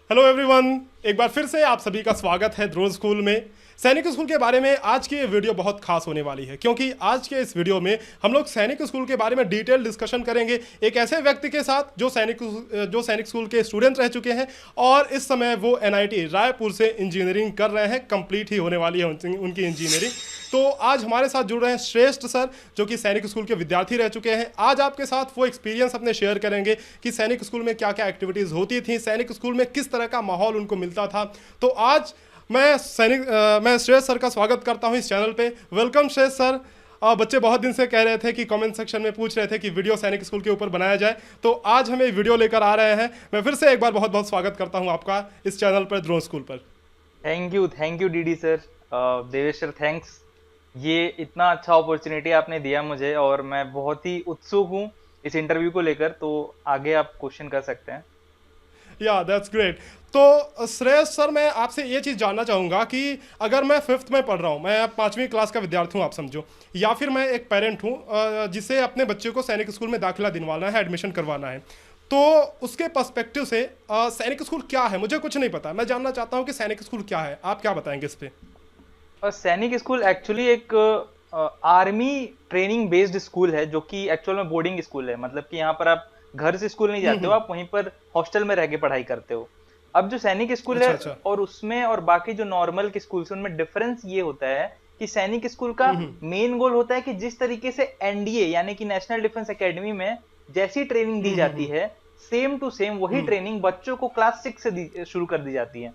Hello everyone, एक बार फिर से आप सभी का स्वागत है ध्रुव स्कूल में। सैनिक स्कूल के बारे में आज की ये वीडियो बहुत खास होने वाली है, क्योंकि आज के इस वीडियो में हम लोग सैनिक स्कूल के बारे में डिटेल डिस्कशन करेंगे एक ऐसे व्यक्ति के साथ जो सैनिक स्कूल के स्टूडेंट रह चुके हैं और इस समय वो एनआईटी रायपुर से इंजीनियरिंग कर रहे हैं। कंप्लीट ही होने वाली है उनकी इंजीनियरिंग। तो आज हमारे साथ जुड़ रहे हैं श्रेष्ठ सर, जो कि सैनिक स्कूल के विद्यार्थी रह चुके हैं। आज आपके साथ वो एक्सपीरियंस अपने शेयर करेंगे कि सैनिक स्कूल में क्या क्या एक्टिविटीज़ होती थी, सैनिक स्कूल में किस तरह का माहौल उनको मिलता था। तो आज मैं श्रेष्ठ सर का स्वागत करता हूं इस चैनल पे। वेलकम श्रेष्ठ सर। बच्चे बहुत दिन से कह रहे थे कि कमेंट सेक्शन में पूछ रहे थे कि वीडियो सैनिक स्कूल के ऊपर बनाया जाए, तो आज हम ये वीडियो लेकर आ रहे हैं। मैं फिर से एक बार बहुत बहुत स्वागत करता हूँ आपका इस चैनल पर, ध्रुव स्कूल पर। Thank you DD sir. Devesh sir, thanks. ये इतना अच्छा अपॉर्चुनिटी आपने दिया मुझे और मैं बहुत ही उत्सुक हूँ इस इंटरव्यू को लेकर। तो आगे आप क्वेश्चन कर सकते हैं। या दैट्स ग्रेट। तो श्रेयस सर, मैं आपसे ये चीज़ जानना चाहूँगा कि अगर मैं फिफ्थ में पढ़ रहा हूँ, मैं 5वीं क्लास का विद्यार्थी हूँ आप समझो, या फिर मैं एक पेरेंट हूँ जिसे अपने बच्चे को सैनिक स्कूल में दाखिला दिलवाना है, एडमिशन करवाना है, तो उसके पर्सपेक्टिव से सैनिक स्कूल क्या है? मुझे कुछ नहीं पता, मैं जानना चाहता हूँ कि सैनिक स्कूल क्या है। आप क्या बताएंगे इस पे? सैनिक स्कूल एक्चुअली एक आर्मी ट्रेनिंग बेस्ड स्कूल है, जो कि एक्चुअल में बोर्डिंग स्कूल है। मतलब कि यहाँ पर आप घर से स्कूल नहीं जाते हो, आप वहीं पर हॉस्टल में रह के पढ़ाई करते हो। अब जो सैनिक स्कूल है अच्छा। और उसमें और बाकी जो नॉर्मल के स्कूल से, उनमें डिफरेंस ये होता है कि सैनिक स्कूल का मेन गोल होता है कि जिस तरीके से एनडीए यानी कि नेशनल डिफेंस एकेडमी में जैसी ट्रेनिंग दी जाती है, सेम टू सेम वही ट्रेनिंग बच्चों को क्लास 6 से शुरू कर दी जाती है।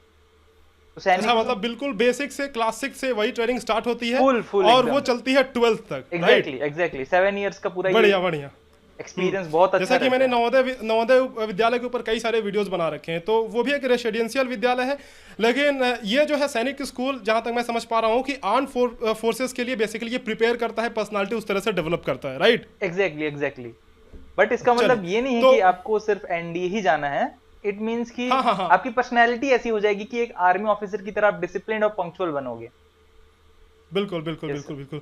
तो सैनिक अच्छा, मतलब बिल्कुल बेसिक से, क्लास 6 से वही ट्रेनिंग स्टार्ट होती है फुल और एकदम वो चलती है 12th तक। एग्जैक्टली 7 इयर्स का पूरा बढ़िया बढ़िया। एक्सपीरियंस बहुत अच्छा जैसा कि रहता मैंने है। नवोदय विद्यालय के ऊपर कई सारे वीडियोस बना रखे हैं, तो वो भी एक रेसिडेंशियल विद्यालय है। लेकिन ये जो है सैनिक स्कूल, जहाँ तक मैं समझ पा रहा हूँ कि आर्म फोर्सेस के लिए बेसिकली ये प्रिपेयर करता है, पर्सनालिटी उस तरह से डेवलप करता है, राइट? एग्जैक्टली। बट इसका चलिए, मतलब ये नहीं है तो कि आपको सिर्फ एनडीए ही जाना है। इट मींस कि हाँ। आपकी पर्सनैलिटी ऐसी हो जाएगी कि एक आर्मी ऑफिसर की तरह आप डिसिप्लिन और पंक्चुअल बनोगे। बिल्कुल बिल्कुल Yes, बिल्कुल बिल्कुल।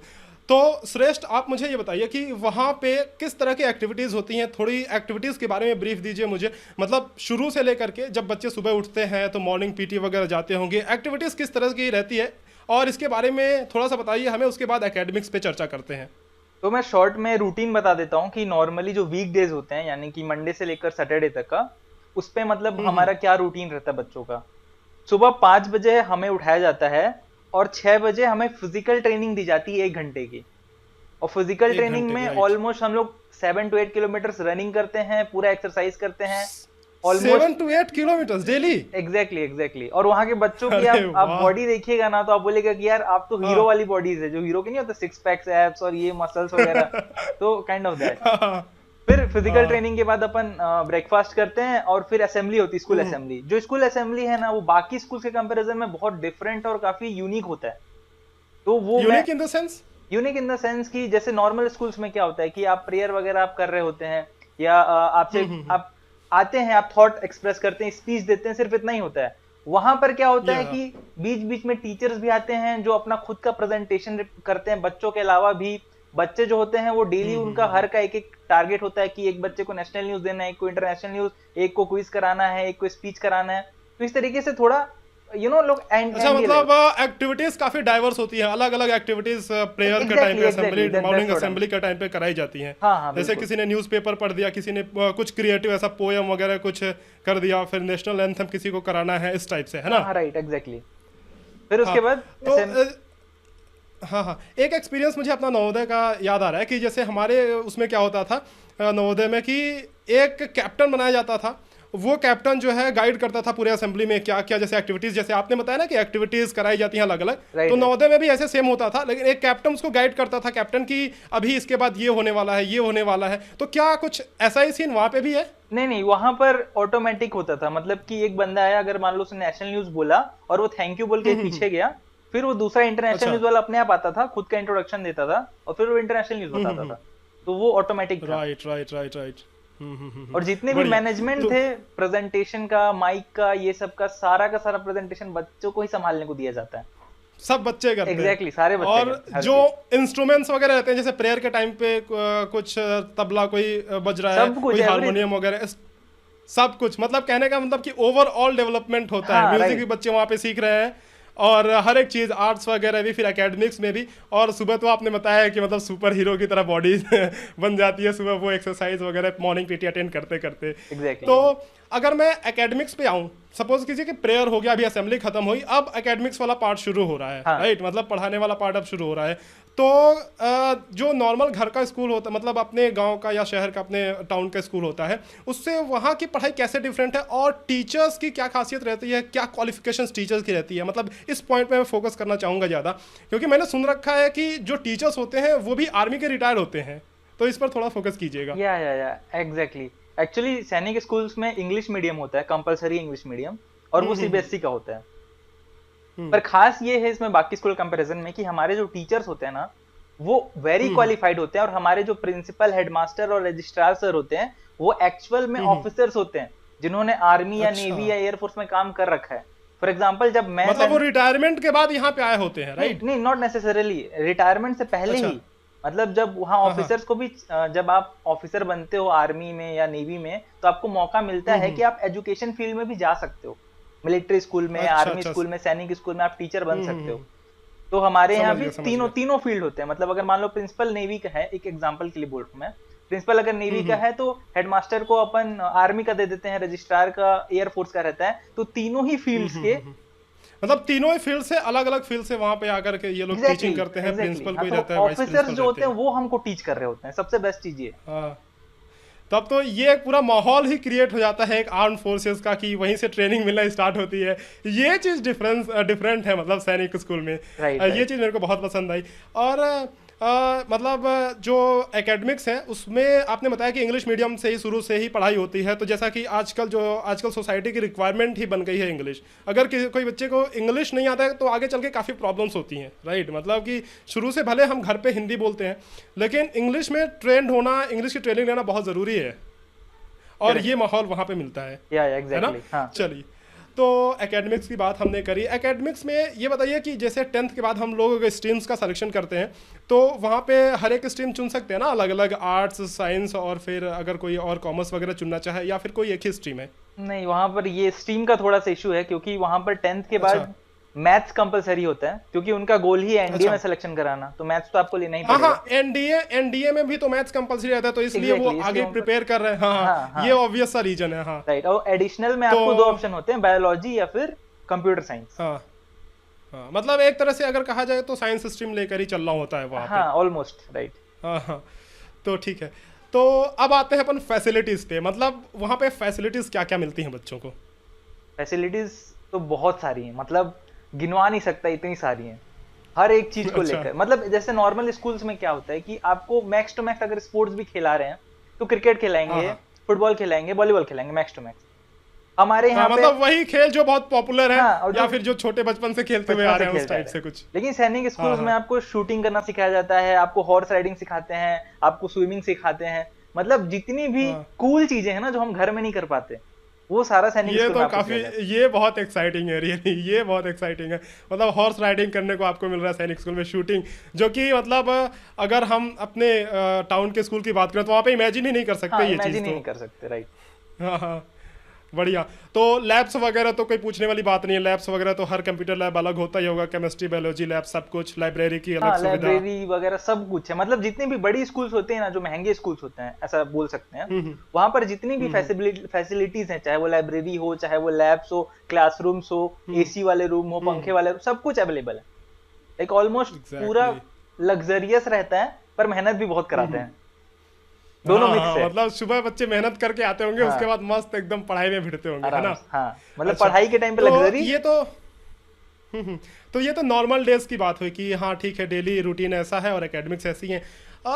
तो श्रेष्ठ, आप मुझे ये बताइए कि वहाँ पे किस तरह की एक्टिविटीज़ होती हैं? थोड़ी एक्टिविटीज़ के बारे में ब्रीफ दीजिए मुझे। मतलब शुरू से लेकर के, जब बच्चे सुबह उठते हैं तो मॉर्निंग पीटी वगैरह जाते होंगे, एक्टिविटीज़ किस तरह की रहती है, और इसके बारे में थोड़ा सा बताइए हमें। उसके बाद एकेडमिक्स पे चर्चा करते हैं। तो मैं शॉर्ट में रूटीन बता देता हूँ कि नॉर्मली जो वीक डेज होते हैं, यानी कि मंडे से लेकर सैटरडे तक का, उस पे मतलब हमारा क्या रूटीन रहता है बच्चों का। सुबह 5 बजे हमें उठाया जाता है और 6 बजे हमें फिजिकल ट्रेनिंग दी जाती है 1 घंटे की। और फिजिकल एक ट्रेनिंग घंटे की, में राइट? ऑलमोस्ट हम लोग 7 to 8 किलोमीटर रनिंग करते हैं, पूरा एक्सरसाइज करते हैं almost. 7 to 8 kilometre daily? Exactly. और वहाँ के बच्चों की अरे आप वाह! बॉडी देखिएगा ना, तो आप बोलेगा कि यार आप तो हीरो हाँ। वाली बॉडीज है, जो हीरो के नहीं होते, 6 पैक्स एब्स और ये मसल्स वगैरह। तो काइंड ऑफ दैट। हाँ। फिर फिजिकल हाँ। ट्रेनिंग के बाद अपन ब्रेकफास्ट करते हैं और फिर असेंबली होती है, स्कूल असेंबली। जो स्कूल असेंबली है ना, वो बाकी स्कूल के कंपैरिजन में बहुत डिफरेंट और काफी यूनिक होता है। तो वो मैं unique in the sense? Unique in the sense कि जैसे नॉर्मल स्कूल्स में क्या होता है कि आप प्रेयर वगैरह आप कर रहे होते हैं, या आपसे आप आते हैं, आप थॉट एक्सप्रेस करते हैं, स्पीच देते हैं, सिर्फ इतना ही होता है। वहां पर क्या होता है या कि बीच बीच में टीचर्स भी आते हैं जो अपना खुद का प्रेजेंटेशन करते हैं। बच्चों के अलावा भी बच्चे जो होते हैं वो डेली, उनका हर का एक एक टारगेट होता है कि एक बच्चे को नेशनल न्यूज देना है, एक को इंटरनेशनल न्यूज, एक को क्विज कराना है, एक को स्पीच कराना है। तो इस तरीके से थोड़ा लोग अच्छा, मतलब एक्टिविटीज काफी डाइवर्स होती है, अलग अलग एक्टिविटीज प्रेयर के टाइम पे, असेंबली, मॉर्निंग असेंबली के टाइम पे कराई जाती हैं। हाँ जैसे बिल्कुल। किसी ने न्यूज़पेपर पढ़ दिया, किसी ने कुछ क्रिएटिव ऐसा पोयम वगैरह कुछ कर दिया, फिर नेशनल एंथम किसी को कराना है, इस टाइप से, है ना? हाँ राइट, एग्जैक्टली। फिर हाँ। उसके बाद तो हाँ, एक एक्सपीरियंस मुझे अपना नवोदय का याद आ रहा है कि जैसे हमारे उसमें क्या होता था नवोदय में, कि एक कैप्टन बनाया जाता था। वो कैप्टन जो है गाइड करता था पूरे असेंबली में क्या क्या, जैसे एक्टिविटीज़, जैसे आपने बताया ना कि एक्टिविटीज़ कराई जाती हैं अलग अलग, तो राइट नवोदय में भी ऐसे सेम होता था। लेकिन एक कैप्टन उसको गाइड करता था, कैप्टन की अभी इसके बाद ये होने वाला है, ये होने वाला है। तो क्या कुछ ऐसा ही सीन वहाँ पे भी है? नहीं, वहां पर ऑटोमेटिक होता था। मतलब कि एक बंदा आया, अगर मान लो उसने नेशनल न्यूज बोला और वो थैंक यू बोल के पीछे गया, फिर वो दूसरा इंटरनेशनल अच्छा। न्यूज वाला अपने आप आता था, खुद का इंट्रोडक्शन देता था और फिर वो इंटरनेशनल न्यूज बताता था। तो वो ऑटोमेटिक था। Right right right right. और जितने भी बढ़िया। मैनेजमेंट तो थे, प्रेजेंटेशन का, माइक का, ये सब का सारा प्रेजेंटेशन बच्चों को ही संभालने को दिया जाता है। सब बच्चे करते हैं। एग्जैक्टली, सारे बच्चे और करते हैं हर जो चीज। इंस्ट्रूमेंट्स वगैरह रहते हैं, जैसे प्रेयर के टाइम पे कुछ तबला कोई बज रहा है, सब कुछ कोई एवरी हारमोनियम वगैरह, सब कुछ, मतलब कहने का मतलब कि ओवरऑल डेवलपमेंट होता है। हाँ म्यूजिक भी राइट। बच्चे वहाँ पे सीख रहे हैं और हर एक चीज़, आर्ट्स वगैरह भी, फिर एकेडमिक्स में भी। और सुबह तो आपने बताया कि मतलब सुपर हीरो की तरह बॉडी बन जाती है सुबह वो एक्सरसाइज वगैरह मॉर्निंग पीटी अटेंड करते करते। एग्जैक्टली। तो अगर मैं एकेडमिक्स पे आऊँ, सपोज कीजिए कि प्रेयर हो गया, अभी असेंबली खत्म हुई, अब एकेडमिक्स वाला पार्ट शुरू हो रहा है, हाँ राइट, मतलब पढ़ाने वाला पार्ट अब शुरू हो रहा है। तो जो नॉर्मल घर का स्कूल होता है, मतलब अपने गांव का या शहर का, अपने टाउन का स्कूल होता है, उससे वहाँ की पढ़ाई कैसे डिफरेंट है, और टीचर्स की क्या खासियत रहती है, क्या क्वालिफिकेशंस टीचर्स की रहती है, मतलब इस पॉइंट पे मैं फोकस करना चाहूँगा ज़्यादा, क्योंकि मैंने सुन रखा है कि जो टीचर्स होते हैं वो भी आर्मी के रिटायर होते हैं। तो इस पर थोड़ा फोकस कीजिएगा। या एग्जैक्टली। एक्चुअली सैनिक स्कूल्स में इंग्लिश मीडियम होता है, कंपलसरी इंग्लिश मीडियम, और वो सीबीएसई का होता है। पर खास ये है इसमें बाकी स्कूल कंपैरिजन में कि हमारे जो टीचर्स होते हैं ना, वो वेरी क्वालिफाइड होते हैं, और हमारे जो प्रिंसिपल, हेडमास्टर और रजिस्ट्रार सर होते हैं, वो एक्चुअल में ऑफिसर्स होते हैं जिन्होंने आर्मी या अच्छा, नेवी या एयरफोर्स में काम कर रखा है। फॉर एग्जाम्पल जब मैं मतलब वो रिटायरमेंट के बाद यहाँ पे आए होते हैं, नहीं राइट? नहीं, नॉट नेसेसरली, रिटायरमेंट से पहले अच्छा। ही। मतलब जब वहाँ हाँ हाँ। ऑफिसर्स को भी जब आप ऑफिसर बनते हो आर्मी में या नेवी में, तो आपको मौका मिलता है कि आप एजुकेशन फील्ड में भी जा सकते हो। मिलिट्री स्कूल में, अच्छा आर्मी अच्छा। स्कूल में, सैनिक स्कूल में आप टीचर बन सकते हो। तो हमारे यहाँ समझ भी गया समझ तीनों गया। तीनों फील्ड होते हैं। मतलब अगर मान लो प्रिंसिपल नेवी का है, एक एग्जांपल के लिए बोल रहा हूं मैं, प्रिंसिपल अगर नेवी का है तो हेडमास्टर को अपन आर्मी का दे देते हैं, रजिस्ट्रार का एयरफोर्स का रहता है। तो तीनों ही फील्ड्स के मतलब तीनों ही फील्ड से, अलग अलग फील्ड से वहां पे आकर के ये लोग एग्जैक्टली टीचिंग करते हैं, एग्जैक्टली। प्रिंसिपल हाँ, कोई तो रहता है, वाइस ऑफिसर्स प्रिंसिपल जो रहते होते हैं हैं। वो हमको टीच कर रहे होते हैं। सबसे बेस्ट चीज ये। हाँ, तब तो ये एक पूरा माहौल ही क्रिएट हो जाता है एक आर्म फोर्सेस का, कि वहीं से ट्रेनिंग मिलना स्टार्ट होती है। ये चीज़ डिफरेंट है, मतलब सैनिक स्कूल में। राइट ये राइट। चीज़ मेरे को बहुत पसंद आई। और मतलब जो एकेडमिक्स है उसमें आपने बताया कि इंग्लिश मीडियम से ही शुरू से ही पढ़ाई होती है, तो जैसा कि आजकल सोसाइटी की रिक्वायरमेंट ही बन गई है इंग्लिश। अगर कोई बच्चे को इंग्लिश नहीं आता है तो आगे चल के काफ़ी प्रॉब्लम्स होती हैं, राइट। मतलब कि शुरू से भले हम घर पे हिंदी बोलते हैं, लेकिन इंग्लिश में ट्रेंड होना, इंग्लिश की ट्रेनिंग लेना बहुत ज़रूरी है, और ये माहौल वहाँ पे मिलता है। या है ना? एग्जैक्टली। हाँ चलिए, तो एकेडमिक्स की बात हमने करी। एकेडमिक्स में ये बताइए कि जैसे 10th के बाद हम लोग स्ट्रीम्स का सिलेक्शन करते हैं, तो वहाँ पे हर एक स्ट्रीम चुन सकते हैं ना, अलग अलग, आर्ट्स, साइंस, और फिर अगर कोई और कॉमर्स वगैरह चुनना चाहे, या फिर कोई एक ही स्ट्रीम है? नहीं, वहां पर ये स्ट्रीम का थोड़ा सा इशू है, क्योंकि वहां पर 10th के अच्छा बाद मैथ्स कंपलसरी होता है, क्योंकि उनका गोल ही है एनडीए अच्छा। में सिलेक्शन कराना। तो मैथ्स तो आपको लेना ही हाँ पड़ेगा। हाँ, एनडीए में भी तो मैथ्स कंपलसरी रहता है, तो इसलिए वो एग्जैक्टली, इसलिए आगे वहाँ पर प्रिपेयर कर रहे हैं। हाँ हाँ हाँ, हाँ ये ऑब्वियस सा रीजन है। हाँ, राइट। और एडिशनल में तो आपको दो ऑप्शन होते हैं, बायोलॉजी या फिर कंप्यूटर साइंस। हाँ हाँ, मतलब एक तरह से अगर कहा जाए तो साइंस स्ट्रीम लेकर ही चलना होता है वहाँ पे। हाँ ऑलमोस्ट राइट। हाँ हाँ, तो ठीक है। तो अब आते हैं अपन फैसिलिटीज़ पे, मतलब वहाँ पे फैसिलिटीज़ क्या क्या मिलती हैं बच्चों को? फैसिलिटीज तो बहुत सारी हैं, मतलब गिनवा नहीं सकता, इतनी सारी हैं हर एक चीज को अच्छा। लेकर। मतलब जैसे नॉर्मल स्कूल्स में क्या होता है कि आपको मैक्स टू मैक्स, अगर स्पोर्ट्स भी खिला रहे हैं तो क्रिकेट हाँ खिलाएंगे, हाँ फुटबॉल खिलाएंगे, वॉलीबॉल खिलाएंगे, मैक्स टू मैक्स। हमारे हाँ, यहाँ पे मतलब वही खेल जो बहुत पॉपुलर है, हाँ, और या जो फिर जो छोटे बचपन से खेलते हुए बचपन आ से रहे हैं, उस खेलते आ टाइप रहे से हैं। कुछ। लेकिन सैनिक हाँ स्कूल्स में हाँ। आपको शूटिंग करना सिखाया जाता है, आपको हॉर्स राइडिंग सिखाते हैं, आपको स्विमिंग सिखाते हैं। मतलब जितनी भी हाँ, कूल चीजें हैं ना जो हम घर में नहीं कर पाते, वो सारा सैनिक ये स्कूल में तो आपको काफी, सिखाया जाता है। ये बहुत एक्साइटिंग है रियली, ये बहुत एक्साइटिंग है। मतलब हॉर्स राइडिंग करने को आपको मिल रहा है सैनिक स्कूल में, शूटिंग, जो कि मतलब अगर हम अपने टाउन के स्कूल की बात करें तो वहाँ पे इमेजिन ही नहीं कर हाँ, सकते ये चीज़ इमेजिन ही तो। नहीं कर सकते, राइट। हाँ हाँ, बढ़िया। तो लैब्स वगैरह तो कोई पूछने वाली बात नहीं है, लैब्स वगैरह तो हर कंप्यूटर लैब अलग होता ही होगा, केमिस्ट्री, बायोलॉजी लैब, सब कुछ, लाइब्रेरी की अलग हाँ, सुविधा। लाइब्रेरी वगैरह सब कुछ है। मतलब जितने भी बड़ी स्कूल्स होते हैं ना, जो महंगे स्कूल्स होते हैं ऐसा बोल सकते हैं, वहां पर जितनी भी फैसिलिटीज हैं, चाहे वो लाइब्रेरी हो, चाहे वो लैब्स हो, क्लासरूम्स हो, एसी वाले रूम हो, पंखे वाले रूम, सब कुछ अवेलेबल है। एक ऑलमोस्ट पूरा एग्जैक्टली। लग्जरियस रहता है, पर मेहनत भी बहुत कराते हैं। दोनों हाँ मिक्स हाँ, है। मतलब सुबह बच्चे मेहनत करके आते होंगे, उसके हाँ बाद मस्त एकदम पढ़ाई में भिड़ते होंगे, है आराम ना? से, हाँ मतलब अच्छा, पढ़ाई के टाइम पे तो लग्जरी। ये तो तो ये तो नॉर्मल डेज की बात हुई कि हाँ ठीक है, डेली रूटीन ऐसा है और एकेडमिक्स ऐसी हैं।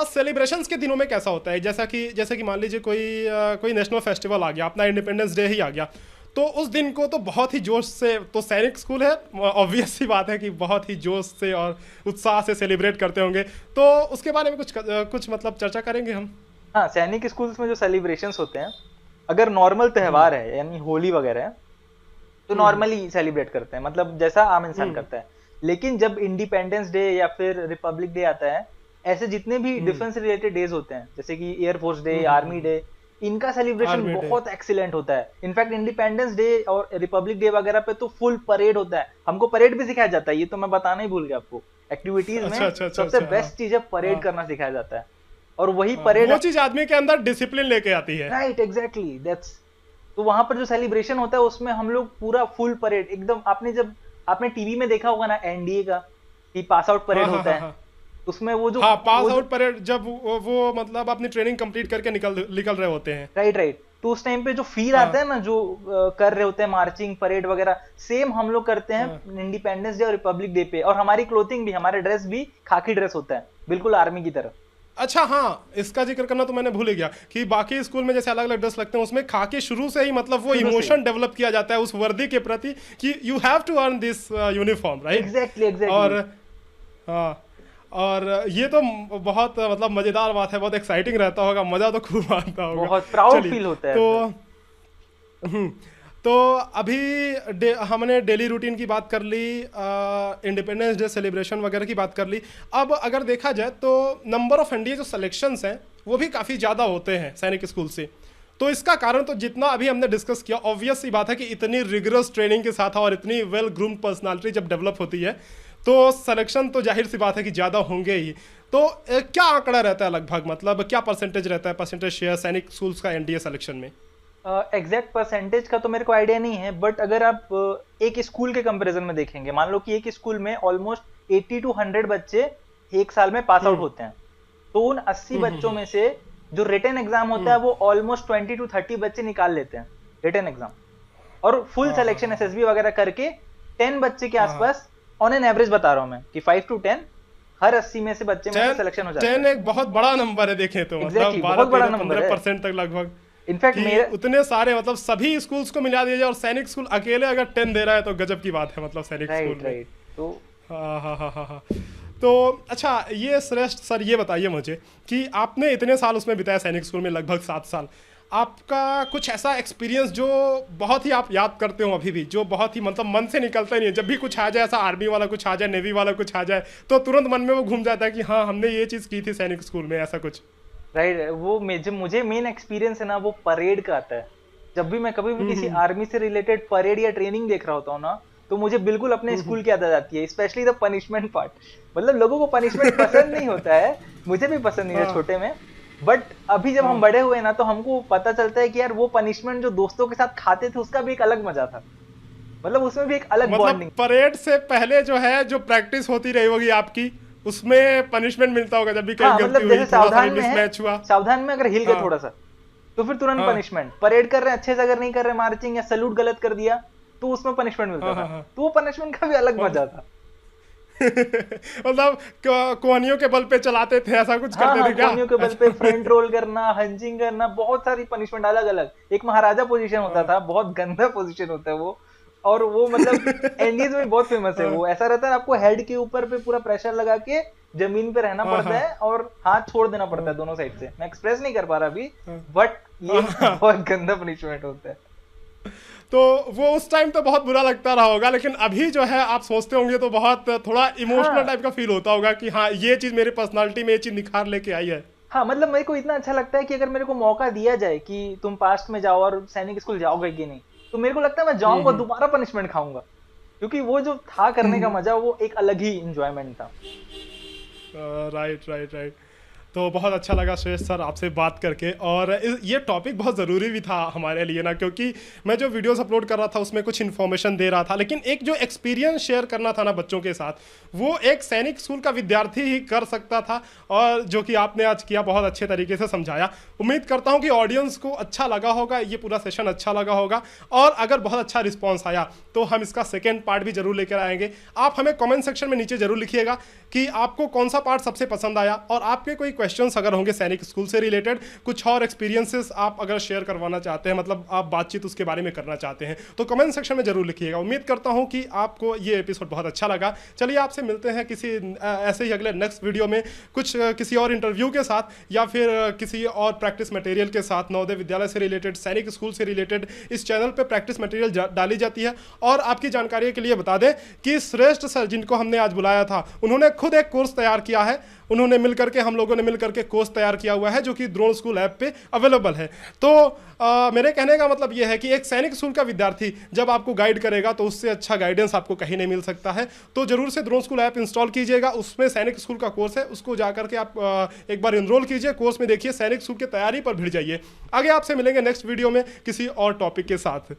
सेलिब्रेशंस के दिनों में कैसा होता है? जैसा कि मान लीजिए कोई नेशनल फेस्टिवल आ गया, अपना इंडिपेंडेंस डे ही आ गया, तो उस दिन को तो बहुत ही जोश से, तो सैनिक स्कूल है, ऑब्वियस सी बात है कि बहुत ही जोश से और उत्साह से सेलिब्रेट करते होंगे। तो उसके बारे में कुछ मतलब चर्चा करेंगे हम। हाँ, सैनिक स्कूल्स में जो सेलिब्रेशंस होते हैं, अगर नॉर्मल त्योहार है यानी होली वगैरह है, तो नॉर्मली सेलिब्रेट करते हैं, मतलब जैसा आम इंसान करता है। लेकिन जब इंडिपेंडेंस डे या फिर रिपब्लिक डे आता है, ऐसे जितने भी डिफेंस रिलेटेड डेज होते हैं, जैसे कि एयरफोर्स डे, आर्मी डे, इनका सेलिब्रेशन आर्मी डे। बहुत एक्सीलेंट होता है। इनफैक्ट इंडिपेंडेंस डे और रिपब्लिक डे वगैरह पे तो फुल परेड होता है, हमको परेड भी सिखाया जाता है, ये तो मैं बताना ही भूल गया आपको। एक्टिविटीज अच्छा में अच्छा अच्छा सबसे अच्छा, हाँ बेस्ट चीज है परेड हाँ करना सिखाया जाता है, और वही हाँ, परेड। वो चीज आदमी के अंदर डिसिप्लिन लेके आती है। Right, exactly, that's. तो वहां पर जो सेलिब्रेशन होता है उसमें हम लोग पूरा फुल परेड एकदम, आपने टीवी में देखा होगा ना एनडीए का, कि पास आउट हाँ परेड हाँ होता हाँ है, हाँ उसमें हाँ, पास आउट परेड जब वो मतलब अपनी ट्रेनिंग कंप्लीट करके निकल रहे होते हैं। राइट राइट, तो उस टाइम पे जो फील आता हाँ है ना, जो कर रहे होते हैं मार्चिंग परेड वगैरह, सेम हम लोग करते हाँ। हैं इंडिपेंडेंस डे और रिपब्लिक डे पे। और हमारी क्लोथिंग भी, हमारे ड्रेस भी खाकी ड्रेस होता है, बिल्कुल आर्मी की तरह। अच्छा हाँ, इसका जिक्र करना तो मैंने भूल ही गया कि बाकी स्कूल में जैसे अलग अलग ड्रेस लगते हैं, उसमें खाकी शुरू से ही मतलब वो शुरू से ही, इमोशन डेवलप किया जाता है उस वर्दी के प्रति कि you have to earn this uniform, right. Exactly और एग्जैक्टली। हाँ, और ये तो बहुत मतलब मज़ेदार बात है, बहुत एक्साइटिंग रहता होगा, मज़ा तो खूब आता होगा। बहुत प्राउड चलिए, फील होता है तो ऐसे। हम्म, तो अभी हमने डेली रूटीन की बात कर ली, इंडिपेंडेंस डे सेलिब्रेशन वगैरह की बात कर ली। अब अगर देखा जाए तो नंबर ऑफ एनडीए जो सिलेक्शंस हैं वो भी काफ़ी ज़्यादा होते हैं सैनिक स्कूल से। तो इसका कारण तो जितना अभी हमने डिस्कस किया, ऑब्वियस सी बात है कि इतनी रिगरस ट्रेनिंग के साथ और इतनी वेल ग्रूम्ड पर्सनालिटी जब डेवलप होती है तो सिलेक्शन तो जाहिर सी बात है कि ज़्यादा होंगे ही। तो क्या आंकड़ा रहता है लगभग, मतलब क्या परसेंटेज रहता है, परसेंटेज शेयर सैनिक स्कूल्स का एनडीए सिलेक्शन में? एग्जैक्ट परसेंटेज का तो मेरे को आइडिया नहीं है, बट अगर आप एक स्कूल के कंपैरिजन में देखेंगे, मान लो कि एक स्कूल में ऑलमोस्ट 80 टू 100 बच्चे एक साल में पास आउट हम्म होते हैं, तो उन 80 बच्चों हम्म। में से जो रिटन एग्जाम होता है हम्म, वो ऑलमोस्ट 20 टू 30 बच्चे निकाल लेते हैं रिटन एग्जाम, और फुल हाँ हाँ सिलेक्शन हाँ एसएसबी वगैरह करके 10 बच्चे के हाँ हाँ। आसपास, ऑन एन एवरेज बता रहा हूं मैं, कि 5 टू 10 हर 80 में से बच्चे में से 10, सिलेक्शन हो जाता 10 है। एक बहुत बड़ा नंबर है देखें तो, मतलब एग्जैक्टली, 12 बहुत बड़ा 13 नंबर है। 15% तक लगभग। इनफैक्ट कि मेरा, उतने सारे मतलब सभी स्कूल्स को मिला दिया जाए और सैनिक स्कूल अकेले अगर 10 दे रहा है तो गजब की बात है, मतलब सैनिक स्कूल राइट में। राइट, तो हाँ हाँ हाँ हाँ हाँ। तो अच्छा, ये श्रेष्ठ सर ये बताइए मुझे कि आपने इतने साल उसमें बिताया सैनिक स्कूल में, लगभग 7 साल, आपका कुछ ऐसा एक्सपीरियंस जो बहुत ही आप याद करते हो अभी भी, जो बहुत ही मतलब मन से निकलता ही नहीं है, जब भी कुछ आ जाए, ऐसा आर्मी वाला कुछ आ जाए, नेवी वाला कुछ आ जाए, तो तुरंत मन में वो घूम जाता है कि हाँ हमने ये चीज़ की थी सैनिक स्कूल में, ऐसा कुछ? राइट, वो जब मुझे मेन एक्सपीरियंस है ना वो परेड का आता है। जब भी मैं कभी भी किसी हम्म। आर्मी से रिलेटेड परेड या ट्रेनिंग देख रहा होता हूँ ना, तो मुझे बिल्कुल अपने हम्म। स्कूल की याद आ जाती है, स्पेशली द पनिशमेंट पार्ट। मतलब लोगों को पनिशमेंट पसंद नहीं होता है, मुझे भी पसंद नहीं था हाँ छोटे में, बट अभी जब हम हाँ, बड़े हुए ना तो हमको पता चलता है कि यार वो पनिशमेंट जो दोस्तों के साथ खाते थे उसका भी एक अलग मजा था, मतलब उसमें भी एक अलग मतलब बॉन्डिंग। परेड से पहले जो है जो प्रैक्टिस होती रही होगी आपकी, उसमें पनिशमेंट मिलता होगा जब भी कहीं हाँ, गलती मतलब हुई, जैसे थोड़ा सा भी सावधान में है, मिसमैच हुआ। सावधान में अगर हिल गए हाँ थोड़ा सा तो फिर तुरंत हाँ पनिशमेंट। परेड कर रहे हैं अच्छे से अगर नहीं कर रहे मार्चिंग या सैल्यूट गलत कर दिया तो उसमें पनिशमेंट मिलता हाँ था, हाँ हाँ। तो वो पनिशमेंट का भी अलग मजा था। मतलब कोहनियों के बल पे चलाते थे, ऐसा कुछ हाँ करते हाँ, थे क्या? कोहनियों के बल पे अच्छा। फ्रंट रोल करना, हंचिंग करना, बहुत सारी पनिशमेंट अलग अलग। एक महाराजा पोजीशन होता हाँ था, बहुत गंदा पोजीशन होता है वो, और वो मतलब एंडीज में बहुत फेमस है हाँ वो। ऐसा रहता है आपको हेड के ऊपर पे पूरा प्रेशर लगा के जमीन पे रहना हाँ पड़ता हाँ है और हाथ छोड़ देना पड़ता हाँ है दोनों साइड से। मैं एक्सप्रेस नहीं कर पा रहा अभी, हाँ बट ये हाँ। बहुत गंदा पनिशमेंट होता है। तो वो उस टाइम तो बहुत बुरा लगता रहा होगा, लेकिन अभी जो है आप सोचते होंगे तो बहुत थोड़ा इमोशनल हाँ टाइप का फील होता होगा कि हाँ ये चीज़ मेरी पर्सनालिटी में ये चीज़ निखार लेके आई है। हाँ, मतलब मेरे को इतना अच्छा लगता है कि अगर मेरे को मौका दिया जाए कि तुम पास्ट में जाओ और सैनिक स्कूल जाओगे कि नहीं, तो मेरे को लगता है मैं जाऊंगा, हम्म। दोबारा पनिशमेंट खाऊंगा, क्योंकि वो जो था करने का मजा वो एक अलग ही इंजॉयमेंट था। Right right right. तो बहुत अच्छा लगा श्रेष्ठ सर आपसे बात करके, और ये टॉपिक बहुत ज़रूरी भी था हमारे लिए ना, क्योंकि मैं जो वीडियोस अपलोड कर रहा था उसमें कुछ इन्फॉर्मेशन दे रहा था, लेकिन एक जो एक्सपीरियंस शेयर करना था ना बच्चों के साथ, वो एक सैनिक स्कूल का विद्यार्थी ही कर सकता था, और जो कि आपने आज किया, बहुत अच्छे तरीके से समझाया। उम्मीद करता हूँ कि ऑडियंस को अच्छा लगा होगा, ये पूरा सेशन अच्छा लगा होगा, और अगर बहुत अच्छा रिस्पॉन्स आया तो हम इसका सेकेंड पार्ट भी जरूर लेकर आएंगे। आप हमें कॉमेंट सेक्शन में नीचे जरूर लिखिएगा कि आपको कौन सा पार्ट सबसे पसंद आया, और आपके कोई क्वेश्चंस अगर होंगे सैनिक स्कूल से रिलेटेड, कुछ और एक्सपीरियंसेस आप अगर शेयर करवाना चाहते हैं, मतलब आप बातचीत उसके बारे में करना चाहते हैं, तो कमेंट सेक्शन में जरूर लिखिएगा। उम्मीद करता हूं कि आपको ये एपिसोड बहुत अच्छा लगा। चलिए आपसे मिलते हैं किसी ऐसे ही अगले नेक्स्ट वीडियो में, कुछ किसी और इंटरव्यू के साथ, या फिर किसी और प्रैक्टिस मटेरियल के साथ। नवोदय विद्यालय से रिलेटेड, सैनिक स्कूल से रिलेटेड इस चैनल पर प्रैक्टिस मटेरियल डाली जाती है। और आपकी जानकारी के लिए बता दें कि श्रेष्ठ सर जिनको हमने आज बुलाया था, उन्होंने खुद एक कोर्स तैयार किया है, उन्होंने मिल करके, हम लोगों ने मिल करके कोर्स तैयार किया हुआ है जो कि द्रोण स्कूल ऐप पे अवेलेबल है। तो मेरे कहने का मतलब ये है कि एक सैनिक स्कूल का विद्यार्थी जब आपको गाइड करेगा तो उससे अच्छा गाइडेंस आपको कहीं नहीं मिल सकता है। तो जरूर से द्रोण स्कूल ऐप इंस्टॉल कीजिएगा, उसमें सैनिक स्कूल का कोर्स है, उसको जा करके आप एक बार इनरोल कीजिए, कोर्स में देखिए, सैनिक स्कूल की तैयारी पर भिड़ जाइए। आगे आपसे मिलेंगे नेक्स्ट वीडियो में किसी और टॉपिक के साथ।